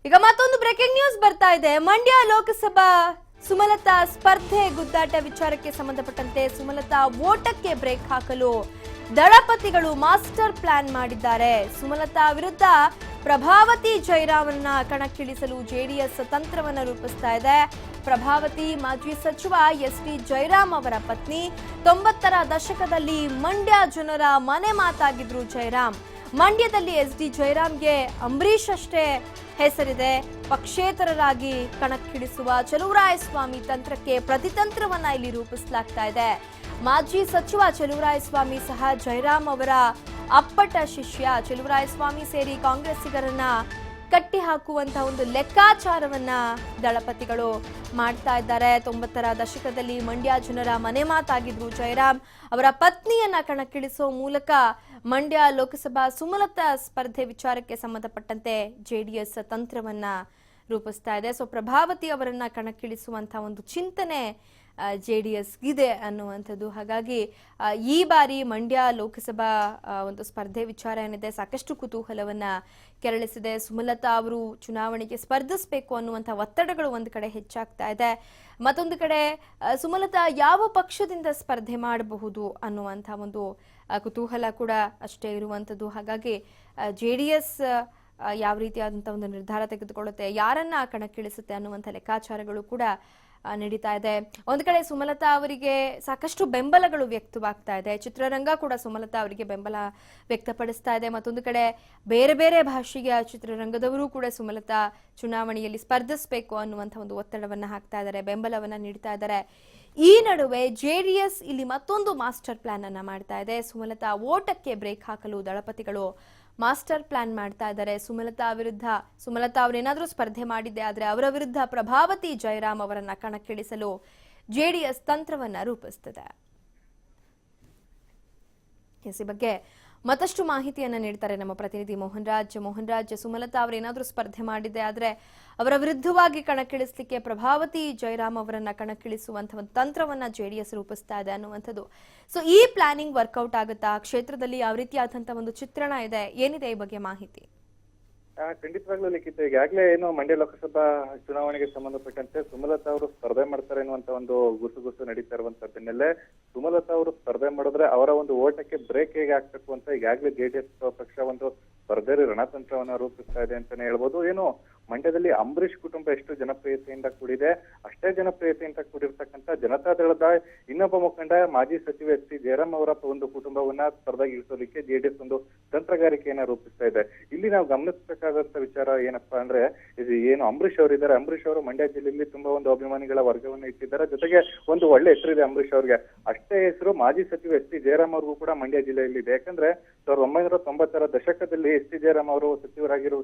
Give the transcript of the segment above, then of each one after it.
ಈಗ ಮತ್ತೊಂದು breaking news ಬರ್ತಾ ಇದೆ. ಮಂಡ್ಯ ಲೋಕಸಭಾ ಸುಮಲತಾ ಸ್ಪರ್ಧೆ ಗುದ್ದಾಟ ವಿಚಾರಕ್ಕೆ ಸಂಬಂಧಪಟ್ಟಂತೆ ಸುಮಲತಾ ಓಟಕ್ಕೆ ಬ್ರೇಕ್ ಹಾಕಲು ದಳಪತಿಗಳು ಮಾಸ್ಟರ್ ಪ್ಲಾನ್ ಮಾಡಿದ್ದಾರೆ. ಸುಮಲತಾ ವಿರುದ್ಧ ಪ್ರಭಾವತಿ ಜಯರಾಮನ್ನ ಕಣಕ್ಕಿಳಿಸಲು ಜೆಡಿಎಸ್ ತಂತ್ರವನ್ನು ರೂಪಿಸ್ತಾ ಇದೆ. ಪ್ರಭಾವತಿ ಮಾಜಿ ಸಚಿವ ಎಸ್.ಟಿ. ಜಯರಾಮ್ ಅವರ ಪತ್ನಿ. 90ರ ದಶಕದಲ್ಲಿ ಮಂಡ್ಯ ಜನರ ಮನೆ ಮಾತಾಗಿದ್ರು ಜಯರಾಮ್. ಮಂಡ್ಯದಲ್ಲಿ ಎಸ್.ಡಿ. ಜಯರಾಮ್ಗೆ ಅಂಬರೀಶ್ ಅಷ್ಟೇ ಹೆಸರಿದೆ. ಪಕ್ಷೇತರರಾಗಿ ಕಣಕ್ಕಿಳಿಸುವ ಚಲುವರಾಯಸ್ವಾಮಿ ತಂತ್ರಕ್ಕೆ ಪ್ರತಿತಂತ್ರವನ್ನ ಇಲ್ಲಿ ರೂಪಿಸಲಾಗ್ತಾ ಇದೆ. ಮಾಜಿ ಸಚಿವ ಚಲುವರಾಯಸ್ವಾಮಿ ಸಹ ಜಯರಾಮ್ ಅವರ ಅಪ್ಪಟ ಶಿಷ್ಯ. ಚಲುವರಾಯಸ್ವಾಮಿ ಸೇರಿ ಕಾಂಗ್ರೆಸ್ಸಿಗರನ್ನ ಕಟ್ಟಿ ಹಾಕುವಂತಹ ಒಂದು ಲೆಕ್ಕಾಚಾರವನ್ನ ದಳಪತಿಗಳು ಮಾಡ್ತಾ ಇದ್ದಾರೆ. 90ರ ದಶಕದಲ್ಲಿ ಮಂಡ್ಯ ಜನರ ಮನೆ ಮಾತಾಗಿದ್ರು ಜಯರಾಮ್. ಅವರ ಪತ್ನಿಯನ್ನ ಕಣಕ್ಕಿಳಿಸುವ ಮೂಲಕ ಮಂಡ್ಯ ಲೋಕಸಭಾ ಸುಮಲತಾ ಸ್ಪರ್ಧೆ ವಿಚಾರಕ್ಕೆ ಸಂಬಂಧಪಟ್ಟಂತೆ ಜೆಡಿಎಸ್ ತಂತ್ರವನ್ನ ರೂಪಿಸ್ತಾ ಇದೆ. ಸೊ ಪ್ರಭಾವತಿ ಅವರನ್ನ ಕಣಕ್ಕಿಳಿಸುವಂತಹ ಒಂದು ಚಿಂತನೆ ಜೆಡಿಎಸ್ ಇದೆ ಅನ್ನುವಂಥದ್ದು. ಹಾಗಾಗಿ ಈ ಬಾರಿ ಮಂಡ್ಯ ಲೋಕಸಭಾ ಒಂದು ಸ್ಪರ್ಧೆ ವಿಚಾರ ಏನಿದೆ ಸಾಕಷ್ಟು ಕುತೂಹಲವನ್ನ ಕೆರಳಿಸಿದೆ. ಸುಮಲತಾ ಅವರು ಚುನಾವಣೆಗೆ ಸ್ಪರ್ಧಿಸಬೇಕು ಅನ್ನುವಂಥ ಒತ್ತಡಗಳು ಒಂದು ಕಡೆ ಹೆಚ್ಚಾಗ್ತಾ ಇದೆ. ಮತ್ತೊಂದು ಕಡೆ ಸುಮಲತಾ ಯಾವ ಪಕ್ಷದಿಂದ ಸ್ಪರ್ಧೆ ಮಾಡಬಹುದು ಅನ್ನುವಂಥ ಒಂದು ಕುತೂಹಲ ಕೂಡ ಅಷ್ಟೇ ಇರುವಂಥದ್ದು. ಹಾಗಾಗಿ ಜೆಡಿಎಸ್ ಯಾವ ರೀತಿಯಾದಂಥ ಒಂದು ನಿರ್ಧಾರ ತೆಗೆದುಕೊಳ್ಳುತ್ತೆ, ಯಾರನ್ನ ಕಣಕ್ಕಿಳಿಸುತ್ತೆ ಅನ್ನುವಂಥ ಲೆಕ್ಕಾಚಾರಗಳು ಕೂಡ ನಡೀತಾ ಇದೆ. ಒಂದು ಕಡೆ ಸುಮಲತಾ ಅವರಿಗೆ ಸಾಕಷ್ಟು ಬೆಂಬಲಗಳು ವ್ಯಕ್ತವಾಗ್ತಾ ಇದೆ. ಚಿತ್ರರಂಗ ಕೂಡ ಸುಮಲತಾ ಅವರಿಗೆ ಬೆಂಬಲ ವ್ಯಕ್ತಪಡಿಸ್ತಾ ಇದೆ. ಮತ್ತೊಂದು ಕಡೆ ಬೇರೆ ಬೇರೆ ಭಾಷೆಯ ಚಿತ್ರರಂಗದವರು ಕೂಡ ಸುಮಲತಾ ಚುನಾವಣೆಯಲ್ಲಿ ಸ್ಪರ್ಧಿಸಬೇಕು ಅನ್ನುವಂಥ ಒಂದು ಒತ್ತಡವನ್ನ ಹಾಕ್ತಾ ಇದ್ದಾರೆ, ಬೆಂಬಲವನ್ನ ನೀಡ್ತಾ ಇದ್ದಾರೆ. ಈ ನಡುವೆ ಜೆಡಿಎಸ್ ಇಲ್ಲಿ ಮತ್ತೊಂದು ಮಾಸ್ಟರ್ ಪ್ಲಾನ್ ಅನ್ನ ಮಾಡ್ತಾ ಇದೆ. ಸುಮಲತಾ ಓಟಕ್ಕೆ ಬ್ರೇಕ್ ಹಾಕಲು ದಳಪತಿಗಳು ಮಾಸ್ಟರ್ ಪ್ಲಾನ್ ಮಾಡ್ತಾ ಇದ್ದಾರೆ. ಸುಮಲತಾ ಅವರೇನಾದ್ರೂ ಸ್ಪರ್ಧೆ ಮಾಡಿದ್ದೆ ಆದ್ರೆ ಅವರ ವಿರುದ್ಧ ಪ್ರಭಾವತಿ ಜಯರಾಮ್ ಅವರನ್ನ ಕಣಕ್ಕಿಳಿಸಲು ಜೆಡಿಎಸ್ ತಂತ್ರವನ್ನ ರೂಪಿಸುತ್ತಿದೆ. ಈ ಬಗ್ಗೆ ಮತ್ತಷ್ಟು ಮಾಹಿತಿಯನ್ನ ನೀಡ್ತಾರೆ ನಮ್ಮ ಪ್ರತಿನಿಧಿ ಮೋಹನ್ ರಾಜ್. ಸುಮಲತಾ ಅವರೇನಾದ್ರೂ ಸ್ಪರ್ಧೆ ಮಾಡಿದ್ದೆ ಆದ್ರೆ ಅವರ ವಿರುದ್ಧವಾಗಿ ಕಣಕ್ಕಿಳಿಸಲಿಕ್ಕೆ ಪ್ರಭಾವತಿ ಜಯರಾಮ್ ಅವರನ್ನ ಕಣಕ್ಕಿಳಿಸುವಂತಹ ಒಂದು ತಂತ್ರವನ್ನ ಜೆಡಿಎಸ್ ರೂಪಿಸ್ತಾ ಇದೆ ಅನ್ನುವಂಥದ್ದು. ಸೊ ಈ ಪ್ಲಾನಿಂಗ್ ವರ್ಕೌಟ್ ಆಗುತ್ತಾ? ಕ್ಷೇತ್ರದಲ್ಲಿ ಯಾವ ರೀತಿಯಾದಂತಹ ಒಂದು ಚಿತ್ರಣ ಇದೆ, ಏನಿದೆ ಈ ಬಗ್ಗೆ ಮಾಹಿತಿ? ಖಂಡಿತವಾಗ್ಲೂ ಲಿಖಿತ, ಈಗಾಗಲೇ ಏನು ಮಂಡ್ಯ ಲೋಕಸಭಾ ಚುನಾವಣೆಗೆ ಸಂಬಂಧಪಟ್ಟಂತೆ ಸುಮಲತಾ ಅವರು ಸ್ಪರ್ಧೆ ಮಾಡ್ತಾರೆ ಎನ್ನುವಂತ ಒಂದು ಗುಸುಗುಸು ನಡೀತಾ ಇರುವಂತ ಬೆನ್ನಲ್ಲೇ ಸುಮಲತಾ ಅವರು ಸ್ಪರ್ಧೆ ಮಾಡಿದ್ರೆ ಅವರ ಒಂದು ಓಟಕ್ಕೆ ಬ್ರೇಕ್ ಹೇಗೆ ಹಾಕ್ಬೇಕು ಅಂತ ಈಗಾಗಲೇ ಜೆಡಿಎಸ್ ಪಕ್ಷ ಒಂದು ಸ್ಪರ್ಧೆಯಲ್ಲಿ ರಣತಂತ್ರವನ್ನ ರೂಪಿಸ್ತಾ ಇದೆ ಅಂತಾನೆ ಹೇಳ್ಬೋದು. ಏನು ಮಂಡ್ಯದಲ್ಲಿ ಅಂಬರೀಶ್ ಕುಟುಂಬ ಎಷ್ಟು ಜನಪ್ರಿಯತೆಯಿಂದ ಕೂಡಿದೆ, ಅಷ್ಟೇ ಜನಪ್ರಿಯತೆಯಿಂದ ಕೂಡಿರ್ತಕ್ಕಂಥ ಜನತಾದಳದ ಇನ್ನೊಬ್ಬ ಮುಖಂಡ ಮಾಜಿ ಸಚಿವ ಎಸ್.ಟಿ. ಜಯರಾಮ್ ಅವರ ಒಂದು ಕುಟುಂಬವನ್ನ ಸ್ಪರ್ಧೆಗಿಳಿಸೋದಕ್ಕೆ ಜೆಡಿಎಸ್ ಒಂದು ತಂತ್ರಗಾರಿಕೆಯನ್ನ ರೂಪಿಸ್ತಾ ಇದೆ. ಇಲ್ಲಿ ನಾವು ಗಮನಿಸಬೇಕಾದಂತ ವಿಚಾರ ಏನಪ್ಪಾ ಅಂದ್ರೆ, ಇದು ಏನು ಅಂಬರೀಶ್ ಅವರು ಇದ್ದಾರೆ, ಅಂಬರೀಶ್ ಅವರು ಮಂಡ್ಯ ಜಿಲ್ಲೆಯಲ್ಲಿ ತುಂಬಾ ಒಂದು ಅಭಿಮಾನಿಗಳ ವರ್ಗವನ್ನು ಇಟ್ಟಿದ್ದಾರೆ. ಜೊತೆಗೆ ಒಂದು ಒಳ್ಳೆ ಹೆಸರಿದೆ ಅಂಬರೀಶ್ ಅವ್ರಿಗೆ. ಅಷ್ಟೇ ಹೆಸರು ಮಾಜಿ ಸಚಿವ ಎಸ್.ಟಿ. ಜಯರಾಮ್ ಅವ್ರಿಗೂ ಕೂಡ ಮಂಡ್ಯ ಜಿಲ್ಲೆಯಲ್ಲಿ ಇದೆ. ಯಾಕಂದ್ರೆ 1990ರ ದಶಕದಲ್ಲಿ ಎಸ್.ಟಿ. ಜಯರಾಮ್ ಅವರು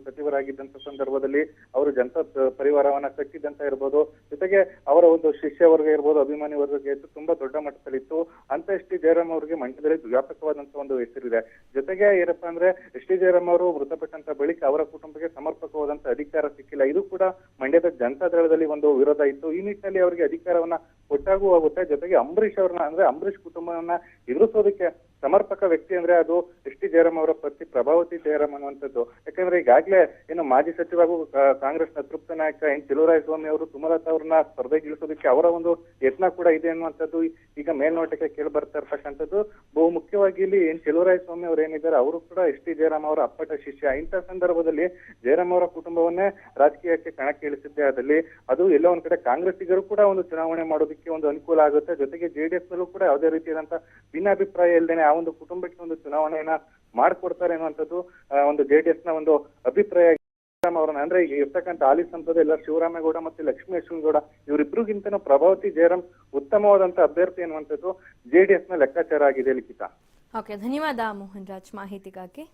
ಸಚಿವರಾಗಿದ್ದಂತ ಸಂದರ್ಭದಲ್ಲಿ ಅವರು ಜನತಾ ಪರಿವಾರವನ್ನ ಕಟ್ಟಿದಂತ ಇರ್ಬೋದು, ಜೊತೆಗೆ ಅವರ ಒಂದು ಶಿಷ್ಯ ವರ್ಗ ಇರ್ಬೋದು, ಅಭಿಮಾನಿ ವರ್ಗಕ್ಕೆ ತುಂಬಾ ದೊಡ್ಡ ಮಟ್ಟದಲ್ಲಿತ್ತು. ಅಂತ ಎಸ್.ಟಿ. ಜಯರಾಮ್ ಅವರಿಗೆ ಮಂಡ್ಯದಲ್ಲಿ ವ್ಯಾಪಕವಾದಂತ ಒಂದು ಹೆಸರಿದೆ. ಜೊತೆಗೆ ಏನಪ್ಪಾ ಅಂದ್ರೆ, ಎಸ್.ಟಿ. ಜಯರಾಮ್ ಅವರು ಮೃತಪಟ್ಟಂತ ಬಳಿಕ ಅವರ ಕುಟುಂಬಕ್ಕೆ ಸಮರ್ಪಕವಾದಂತ ಅಧಿಕಾರ ಸಿಕ್ಕಿಲ್ಲ. ಇದು ಕೂಡ ಮಂಡ್ಯದ ಜನತಾದಳದಲ್ಲಿ ಒಂದು ವಿರೋಧ ಇತ್ತು. ಈ ನಿಟ್ಟಿನಲ್ಲಿ ಅವರಿಗೆ ಅಧಿಕಾರವನ್ನ ಕೊಟ್ಟಾಗೂ ಆಗುತ್ತೆ. ಜೊತೆಗೆ ಅಂಬರೀಶ್ ಅವ್ರನ್ನ ಅಂದ್ರೆ ಅಂಬರೀಶ್ ಕುಟುಂಬವನ್ನ ಎದುರಿಸೋದಕ್ಕೆ ಸಮರ್ಪಕ ವ್ಯಕ್ತಿ ಅಂದ್ರೆ ಅದು ಎಸ್.ಟಿ. ಜಯರಾಮ್ ಅವರ ಪತ್ನಿ ಪ್ರಭಾವತಿ ಜಯರಾಮ್ ಅನ್ನುವಂಥದ್ದು. ಯಾಕಂದ್ರೆ ಈಗಾಗಲೇ ಏನು ಮಾಜಿ ಸಚಿವ ಹಾಗೂ ಕಾಂಗ್ರೆಸ್ನ ತೃಪ್ತ ನಾಯಕ ಎನ್ ಚಲುವರಾಯಸ್ವಾಮಿ ಅವರು ಸುಮಲತಾ ಅವ್ರನ್ನ ಸ್ಪರ್ಧೆಗಿಳಿಸೋದಕ್ಕೆ ಅವರ ಒಂದು ಯತ್ನ ಕೂಡ ಇದೆ ಅನ್ನುವಂಥದ್ದು ಈಗ ಮೇಲ್ನೋಟಕ್ಕೆ ಕೇಳಿ ಬರ್ತಾ ಇರ್ತಕ್ಕಂಥದ್ದು. ಬಹು ಮುಖ್ಯವಾಗಿ ಇಲ್ಲಿ ಎನ್ ಚಲುವರಾಯಸ್ವಾಮಿ ಅವರು ಏನಿದ್ದಾರೆ ಅವರು ಕೂಡ ಎಸ್.ಟಿ. ಜಯರಾಮ್ ಅವರ ಅಪ್ಪಟ ಶಿಷ್ಯ. ಇಂಥ ಸಂದರ್ಭದಲ್ಲಿ ಜಯರಾಮ್ ಅವರ ಕುಟುಂಬವನ್ನೇ ರಾಜಕೀಯಕ್ಕೆ ಕಣಕ್ಕೆ ಇಳಿಸಿದ್ದೆ ಆದಲ್ಲಿ ಅದು ಎಲ್ಲ ಒಂದ್ ಕಡೆ ಕಾಂಗ್ರೆಸ್ಸಿಗರು ಕೂಡ ಒಂದು ಚುನಾವಣೆ ಮಾಡೋದಕ್ಕೆ ಒಂದು ಅನುಕೂಲ ಆಗುತ್ತೆ. ಜೊತೆಗೆ ಜೆಡಿಎಸ್ ನಲ್ಲೂ ಕೂಡ ಯಾವುದೇ ರೀತಿಯಾದಂತ ಭಿನ್ನಾಭಿಪ್ರಾಯ ಇಲ್ಲದೇನೆ ಆ ಒಂದು ಕುಟುಂಬಕ್ಕೆ ಒಂದು ಚುನಾವಣೆಯನ್ನ ಮಾಡ್ಕೊಡ್ತಾರೆ ಅನ್ನುವಂಥದ್ದು ಒಂದು ಜೆಡಿಎಸ್ ನ ಒಂದು ಅಭಿಪ್ರಾಯ. ಅವರನ್ನ ಅಂದ್ರೆ ಈಗ ಇರ್ತಕ್ಕಂಥ ಹಾಲಿ ಸಂಸದ ಎಲ್ಲ ಶಿವರಾಮೇಗೌಡ ಮತ್ತೆ ಲಕ್ಷ್ಮೀ ಗೌಡ ಇವರಿಬ್ರಿಗಿಂತನೂ ಪ್ರಭಾವತಿ ಜಯರಾಮ್ ಉತ್ತಮವಾದಂತ ಅಭ್ಯರ್ಥಿ ಅನ್ನುವಂಥದ್ದು ಜೆಡಿಎಸ್ ನ ಲೆಕ್ಕಾಚಾರ ಆಗಿದೆ ಲಿಖಿತ. ಓಕೆ, ಧನ್ಯವಾದ ಮೋಹನ್ ರಾಜ್ ಮಾಹಿತಿಗಾಗಿ.